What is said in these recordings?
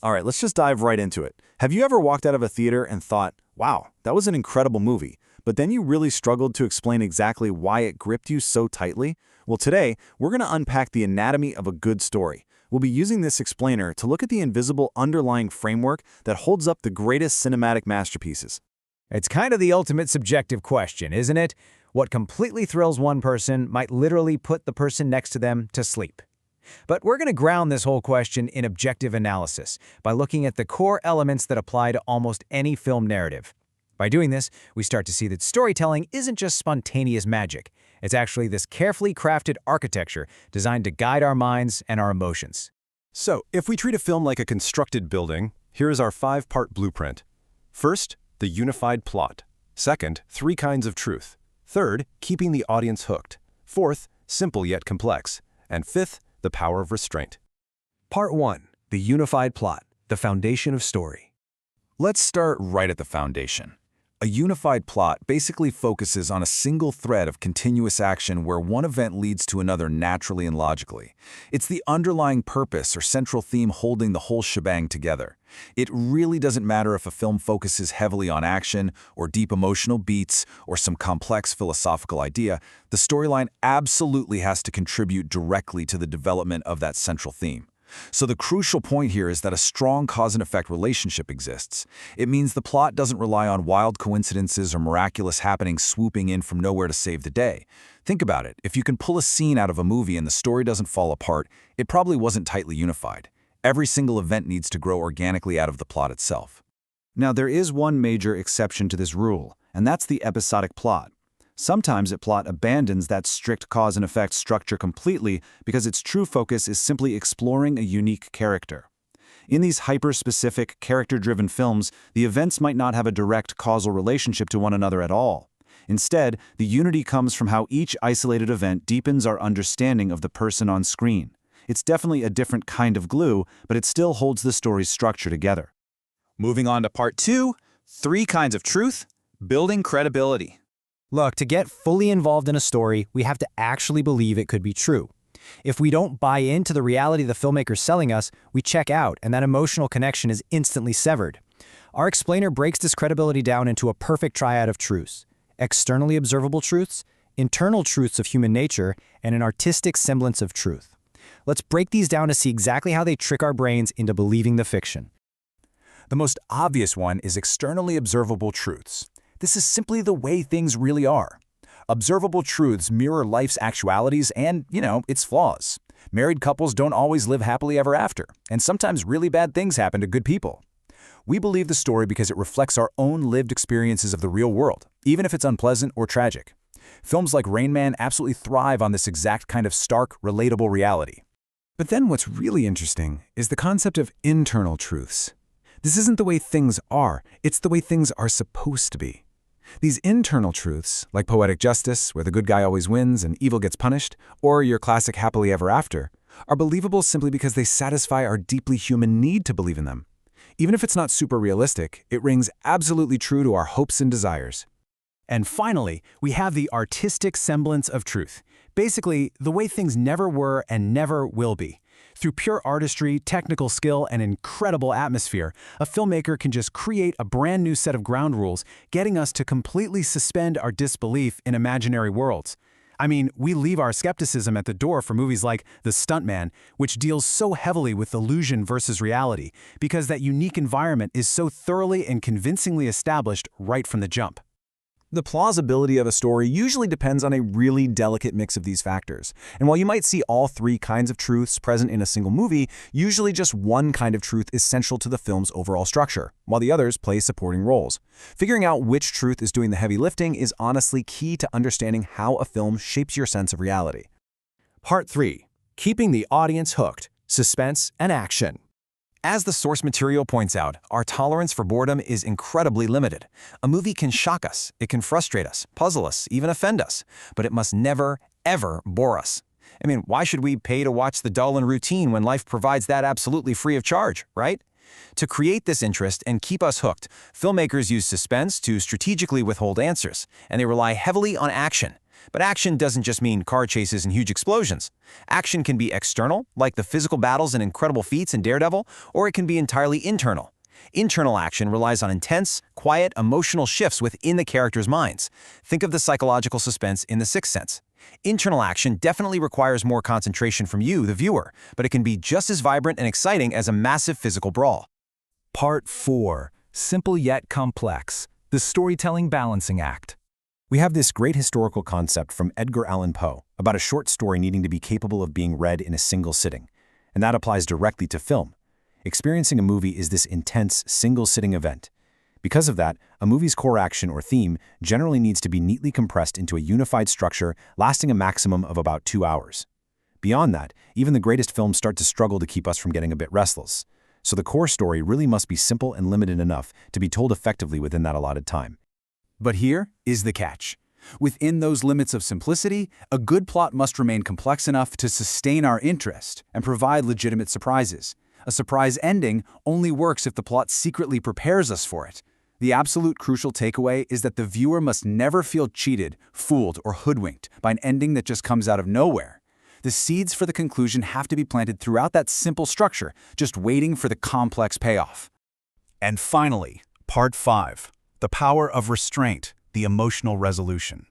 All right, let's just dive right into it. Have you ever walked out of a theater and thought, wow, that was an incredible movie, but then you really struggled to explain exactly why it gripped you so tightly? Well, today, we're going to unpack the anatomy of a good story. We'll be using this explainer to look at the invisible underlying framework that holds up the greatest cinematic masterpieces. It's kind of the ultimate subjective question, isn't it? What completely thrills one person might literally put the person next to them to sleep. But we're going to ground this whole question in objective analysis by looking at the core elements that apply to almost any film narrative. By doing this, we start to see that storytelling isn't just spontaneous magic. It's actually this carefully crafted architecture designed to guide our minds and our emotions. So, if we treat a film like a constructed building, here is our 5-part blueprint. First, the unified plot. Second, 3 kinds of truth. Third, keeping the audience hooked. Fourth, simple yet complex. And fifth, the power of restraint. Part 1. The unified plot, the foundation of story. Let's start right at the foundation. A unified plot basically focuses on a single thread of continuous action where one event leads to another naturally and logically. It's the underlying purpose or central theme holding the whole shebang together. It really doesn't matter if a film focuses heavily on action or deep emotional beats or some complex philosophical idea, the storyline absolutely has to contribute directly to the development of that central theme. So the crucial point here is that a strong cause-and-effect relationship exists. It means the plot doesn't rely on wild coincidences or miraculous happenings swooping in from nowhere to save the day. Think about it. If you can pull a scene out of a movie and the story doesn't fall apart, it probably wasn't tightly unified. Every single event needs to grow organically out of the plot itself. Now, there is one major exception to this rule, and that's the episodic plot. Sometimes a plot abandons that strict cause and effect structure completely because its true focus is simply exploring a unique character. In these hyper-specific, character-driven films, the events might not have a direct causal relationship to one another at all. Instead, the unity comes from how each isolated event deepens our understanding of the person on screen. It's definitely a different kind of glue, but it still holds the story's structure together. Moving on to part 2, 3 kinds of truth, building credibility. Look, to get fully involved in a story, we have to actually believe it could be true. If we don't buy into the reality the filmmaker's selling us, we check out, and that emotional connection is instantly severed. Our explainer breaks this credibility down into a perfect triad of truths: externally observable truths, internal truths of human nature, and an artistic semblance of truth. Let's break these down to see exactly how they trick our brains into believing the fiction. The most obvious one is externally observable truths. This is simply the way things really are. Observable truths mirror life's actualities and, its flaws. Married couples don't always live happily ever after, and sometimes really bad things happen to good people. We believe the story because it reflects our own lived experiences of the real world, even if it's unpleasant or tragic. Films like Rain Man absolutely thrive on this exact kind of stark, relatable reality. But then what's really interesting is the concept of internal truths. This isn't the way things are, it's the way things are supposed to be. These internal truths, like poetic justice, where the good guy always wins and evil gets punished, or your classic happily ever after, are believable simply because they satisfy our deeply human need to believe in them. Even if it's not super realistic, it rings absolutely true to our hopes and desires. And finally, we have the artistic semblance of truth. Basically, the way things never were and never will be. Through pure artistry, technical skill, and incredible atmosphere, a filmmaker can just create a brand new set of ground rules, getting us to completely suspend our disbelief in imaginary worlds. I mean, we leave our skepticism at the door for movies like The Stuntman, which deals so heavily with illusion versus reality, because that unique environment is so thoroughly and convincingly established right from the jump. The plausibility of a story usually depends on a really delicate mix of these factors. And while you might see all 3 kinds of truths present in a single movie, usually just one kind of truth is central to the film's overall structure, while the others play supporting roles. Figuring out which truth is doing the heavy lifting is honestly key to understanding how a film shapes your sense of reality. Part 3. Keeping the audience hooked, suspense, and action. As the source material points out, our tolerance for boredom is incredibly limited. A movie can shock us, it can frustrate us, puzzle us, even offend us, but it must never, ever bore us. I mean, why should we pay to watch the dull and routine when life provides that absolutely free of charge, right? To create this interest and keep us hooked, filmmakers use suspense to strategically withhold answers, and they rely heavily on action. But action doesn't just mean car chases and huge explosions. Action can be external, like the physical battles and incredible feats in Daredevil, or it can be entirely internal. Internal action relies on intense, quiet, emotional shifts within the characters' minds. Think of the psychological suspense in The Sixth Sense. Internal action definitely requires more concentration from you, the viewer, but it can be just as vibrant and exciting as a massive physical brawl. Part 4. Simple yet complex. The storytelling balancing act. We have this great historical concept from Edgar Allan Poe about a short story needing to be capable of being read in a single sitting, and that applies directly to film. Experiencing a movie is this intense, single-sitting event. Because of that, a movie's core action or theme generally needs to be neatly compressed into a unified structure lasting a maximum of about 2 hours. Beyond that, even the greatest films start to struggle to keep us from getting a bit restless. So the core story really must be simple and limited enough to be told effectively within that allotted time. But here is the catch. Within those limits of simplicity, a good plot must remain complex enough to sustain our interest and provide legitimate surprises. A surprise ending only works if the plot secretly prepares us for it. The absolute crucial takeaway is that the viewer must never feel cheated, fooled, or hoodwinked by an ending that just comes out of nowhere. The seeds for the conclusion have to be planted throughout that simple structure, just waiting for the complex payoff. And finally, Part 5. The power of restraint, the emotional resolution.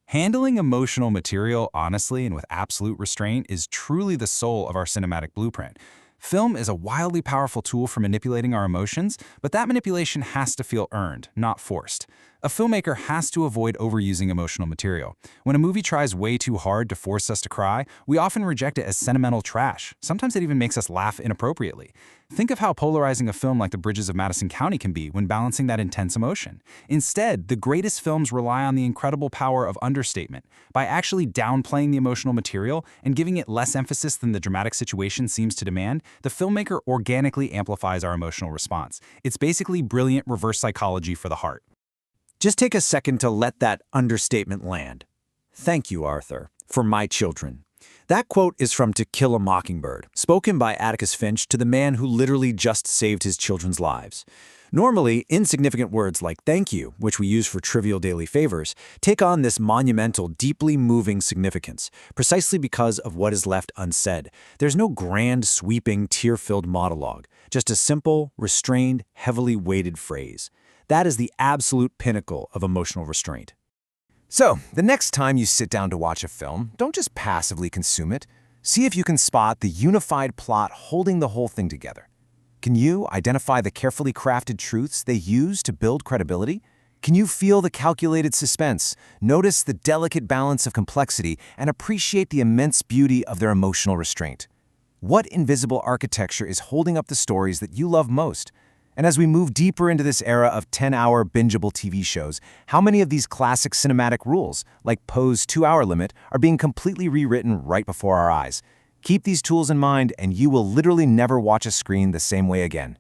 Handling emotional material honestly and with absolute restraint is truly the soul of our cinematic blueprint. Film is a wildly powerful tool for manipulating our emotions, but that manipulation has to feel earned, not forced. A filmmaker has to avoid overusing emotional material. When a movie tries way too hard to force us to cry, we often reject it as sentimental trash. Sometimes it even makes us laugh inappropriately. Think of how polarizing a film like The Bridges of Madison County can be when balancing that intense emotion. Instead, the greatest films rely on the incredible power of understatement. By actually downplaying the emotional material and giving it less emphasis than the dramatic situation seems to demand, the filmmaker organically amplifies our emotional response. It's basically brilliant reverse psychology for the heart. Just take a second to let that understatement land. Thank you, Arthur, for my children. That quote is from To Kill a Mockingbird, spoken by Atticus Finch to the man who literally just saved his children's lives. Normally, insignificant words like thank you, which we use for trivial daily favors, take on this monumental, deeply moving significance, precisely because of what is left unsaid. There's no grand, sweeping, tear-filled monologue, just a simple, restrained, heavily weighted phrase. That is the absolute pinnacle of emotional restraint. So, the next time you sit down to watch a film, don't just passively consume it. See if you can spot the unified plot holding the whole thing together. Can you identify the carefully crafted truths they use to build credibility? Can you feel the calculated suspense, notice the delicate balance of complexity, and appreciate the immense beauty of their emotional restraint? What invisible architecture is holding up the stories that you love most? And as we move deeper into this era of 10-hour bingeable TV shows, how many of these classic cinematic rules, like Poe's 2-hour limit, are being completely rewritten right before our eyes? Keep these tools in mind, and you will literally never watch a screen the same way again.